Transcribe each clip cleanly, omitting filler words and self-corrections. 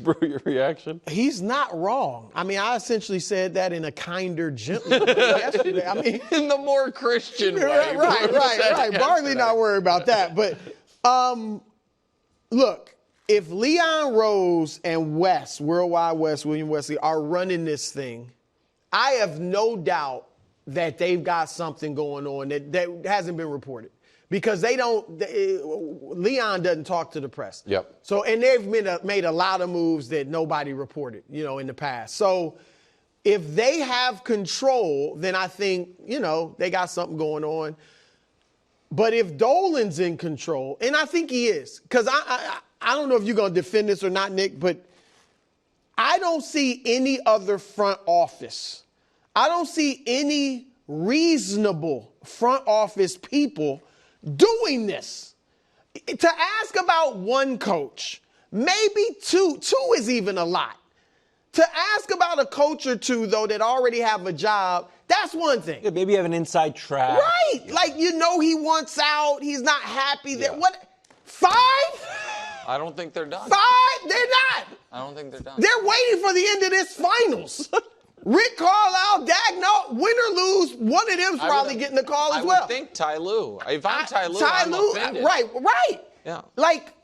Brew, your reaction? He's not wrong. I mean, I essentially said that in a kinder, gentler way yesterday. I mean, in the more Christian way. Right. Barkley not worried about that. But look, if Leon Rose and West, Worldwide West, William Wesley, are running this thing, I have no doubt that they've got something going on that hasn't been reported. Because Leon doesn't talk to the press. Yep. So, and they've made a lot of moves that nobody reported, in the past. So if they have control, then I think, they got something going on. But if Dolan's in control, and I think he is, because I don't know if you're going to defend this or not, Nick, but I don't see any other front office. I don't see any reasonable front office people doing this. To ask about one coach, maybe two is even a lot. To ask about a coach or two, though, that already have a job, that's one thing. Yeah, maybe you have an inside track. Right. Yeah. Like, he wants out. He's not happy. That What? 5? I don't think they're done. 5? They're not. I don't think they're done. They're waiting for the end of this finals. Rick Carlisle, Dagno, win or lose, one of them's probably getting the call as well. I would think Ty Lue. If I'm Ty Lue, I'm offended. Right. Yeah. Like,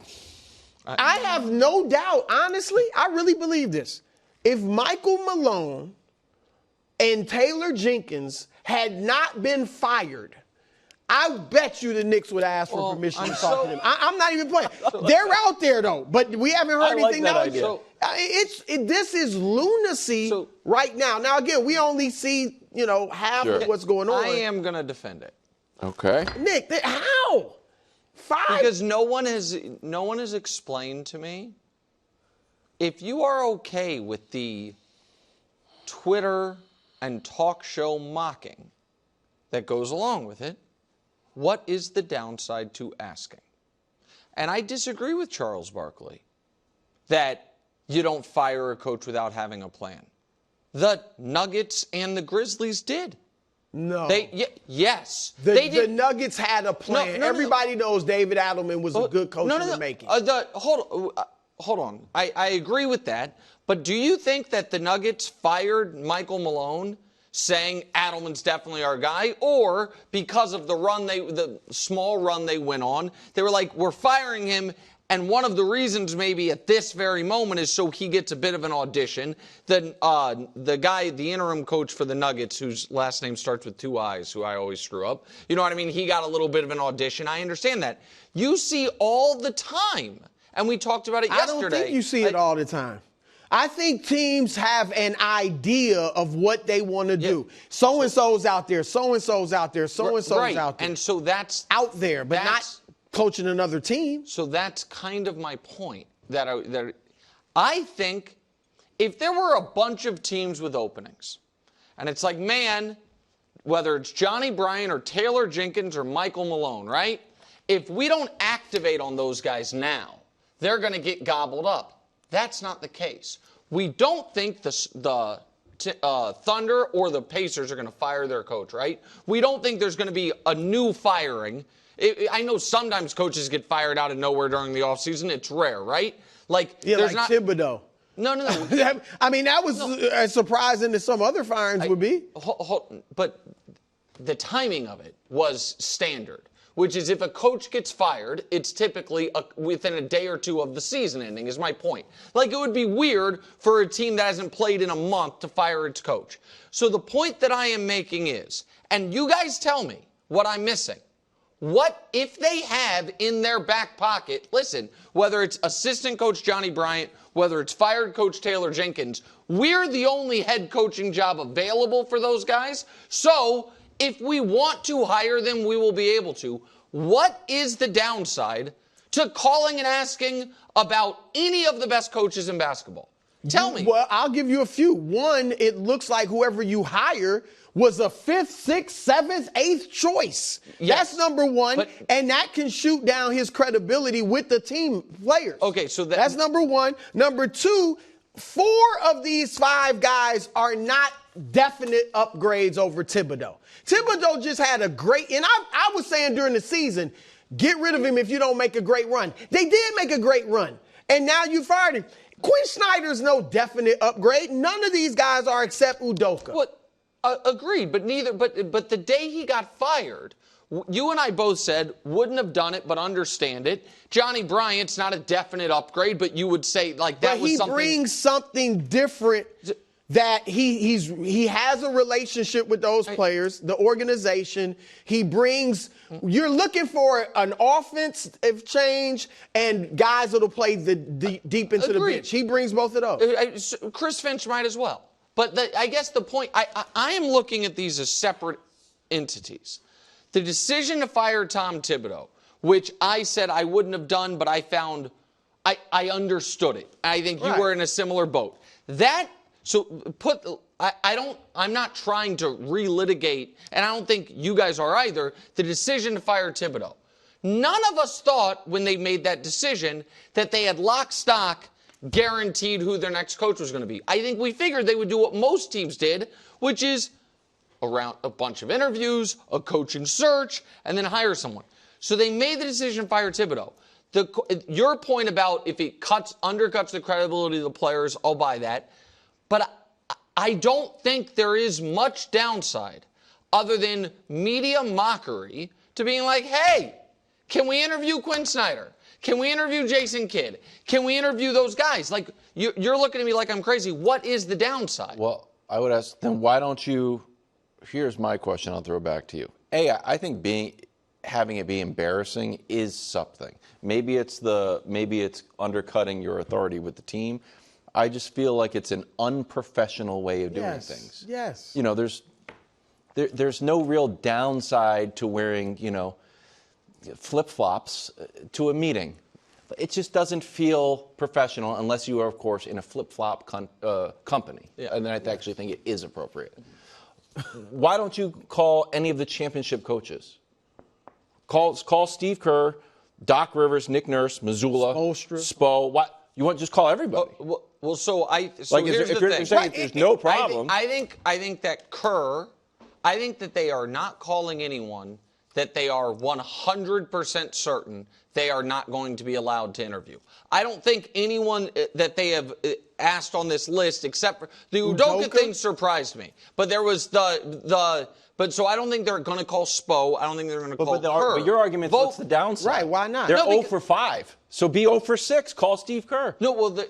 I have no doubt, honestly, I really believe this. If Michael Malone and Taylor Jenkins had not been fired, I bet you the Knicks would ask for permission to talk to them. I'm not even playing. They're out there, though, but we haven't heard anything else. This is lunacy right now. Now, again, we only see, half of what's going on. I am going to defend it. Okay. Nick, how? 5? Because no one has explained to me, if you are okay with the Twitter and talk show mocking that goes along with it, what is the downside to asking? And I disagree with Charles Barkley that you don't fire a coach without having a plan. The Nuggets and the Grizzlies did. No. Yes. The Nuggets had a plan. Everybody knows David Adelman was a good coach in the making. Hold on. I agree with that. But do you think that the Nuggets fired Michael Malone saying Adelman's definitely our guy, or because of the small run they went on, they were like, we're firing him, and one of the reasons maybe at this very moment is so he gets a bit of an audition. The guy, the interim coach for the Nuggets, whose last name starts with 2 I's, who I always screw up, you know what I mean? He got a little bit of an audition. I understand that. You see all the time, and we talked about it yesterday. I don't think you see it all the time. I think teams have an idea of what they want to do. So-and-so's out there, so-and-so's out there, so-and-so's out there. And so that's out there, but not coaching another team. So that's kind of my point. That I think if there were a bunch of teams with openings, and it's like, man, whether it's Johnny Bryant or Taylor Jenkins or Michael Malone, right? If we don't activate on those guys now, they're going to get gobbled up. That's not the case. We don't think the Thunder or the Pacers are going to fire their coach, right? We don't think there's going to be a new firing. I know sometimes coaches get fired out of nowhere during the offseason. It's rare, right? Thibodeau. No. I mean, that was as surprising as some other firings would be. But the timing of it was standard, which is if a coach gets fired, it's typically within a day or two of the season ending, is my point. Like, it would be weird for a team that hasn't played in a month to fire its coach. So the point that I am making is, and you guys tell me what I'm missing. What if they have in their back pocket, listen, whether it's assistant coach Johnny Bryant, whether it's fired coach Taylor Jenkins, we're the only head coaching job available for those guys. So if we want to hire them, we will be able to. What is the downside to calling and asking about any of the best coaches in basketball? Tell me. Well, I'll give you a few. One, it looks like whoever you hire was a 5th, 6th, 7th, 8th choice. Yes. That's number one, and that can shoot down his credibility with the team players. Okay, so that's number one. Number two, 4 of these 5 guys are not definite upgrades over Thibodeau. Thibodeau just had a great, and I was saying during the season, get rid of him if you don't make a great run. They did make a great run. and now you fired him. Quinn Snyder's no definite upgrade. None of these guys are except Udoka. What? Agreed, but neither. But the day he got fired, you and I both said wouldn't have done it, but understand it. Johnny Bryant's not a definite upgrade, but you would say like that was something. But he brings something different. That he has a relationship with those players, the organization. He brings. You're looking for an offensive change and guys that'll play deep into the bench. He brings both of those. Chris Finch might as well. But I guess the point, I am looking at these as separate entities. The decision to fire Tom Thibodeau, which I said I wouldn't have done, but I found I understood it. I think you were in a similar boat. I'm not trying to relitigate, and I don't think you guys are either, the decision to fire Thibodeau. None of us thought when they made that decision that they had lock, stock, guaranteed who their next coach was going to be. I think we figured they would do what most teams did, which is around a bunch of interviews, a coaching search, and then hire someone. So they made the decision to fire Thibodeau. Your point about if it undercuts the credibility of the players, I'll buy that. But I don't think there is much downside other than media mockery to being like, hey, can we interview Quinn Snyder? Can we interview Jason Kidd? Can we interview those guys? Like, you're looking at me like I'm crazy. What is the downside? Well, I would ask, then why don't you, here's my question, I'll throw it back to you. I think having it be embarrassing is something. Maybe it's undercutting your authority with the team. I just feel like it's an unprofessional way of doing things. Yes. You know, there's no real downside to wearing, flip-flops to a meeting. It just doesn't feel professional unless you are, of course, in a flip-flop company. Yeah. And then I actually think it is appropriate. Why don't you call any of the championship coaches? Call Steve Kerr, Doc Rivers, Nick Nurse, Missoula, Spo. What? You want to just call everybody? So here's if the thing. There's no problem. I think that Kerr, I think that they are not calling anyone that they are 100% certain they are not going to be allowed to interview. I don't think anyone that they have asked on this list, except for the Udoka thing, surprised me. But there was so I don't think they're going to call Spo. I don't think they're going to call Kerr. But your argument, what's the downside? Right, why not? They're 0 for 5. So be 0 for 6. Call Steve Kerr. No, well,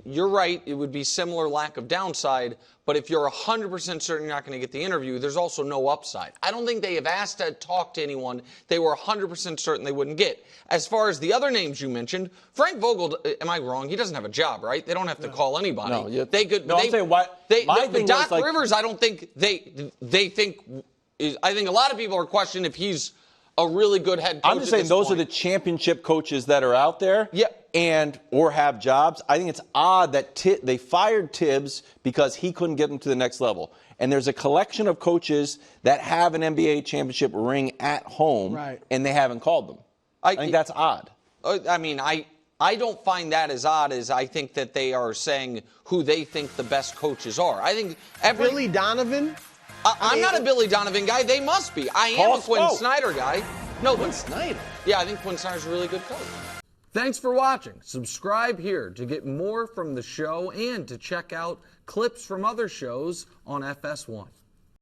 you're right. It would be similar lack of downside. But if you're 100% certain you're not going to get the interview, there's also no upside. I don't think they have asked to talk to anyone they were 100% certain they wouldn't get. As far as the other names you mentioned, Frank Vogel, am I wrong? He doesn't have a job, right? They don't have to call anybody. No, they could. No, I'm saying what? Doc Rivers, I don't think they think. I think a lot of people are questioning if he's a really good head coach. I'm just saying those are the championship coaches that are out there. Yep. Or have jobs. I think it's odd that they fired Tibbs because he couldn't get them to the next level. And there's a collection of coaches that have an NBA championship ring at home, and they haven't called them. I think that's odd. I mean, I don't find that as odd as I think that they are saying who they think the best coaches are. I think Billy Donovan. I'm not a Billy Donovan guy. They must be. I am a Quinn Snyder guy. No, Quinn Snyder. Yeah, I think Quinn Snyder's a really good coach. Thanks for watching. Subscribe here to get more from the show and to check out clips from other shows on FS1.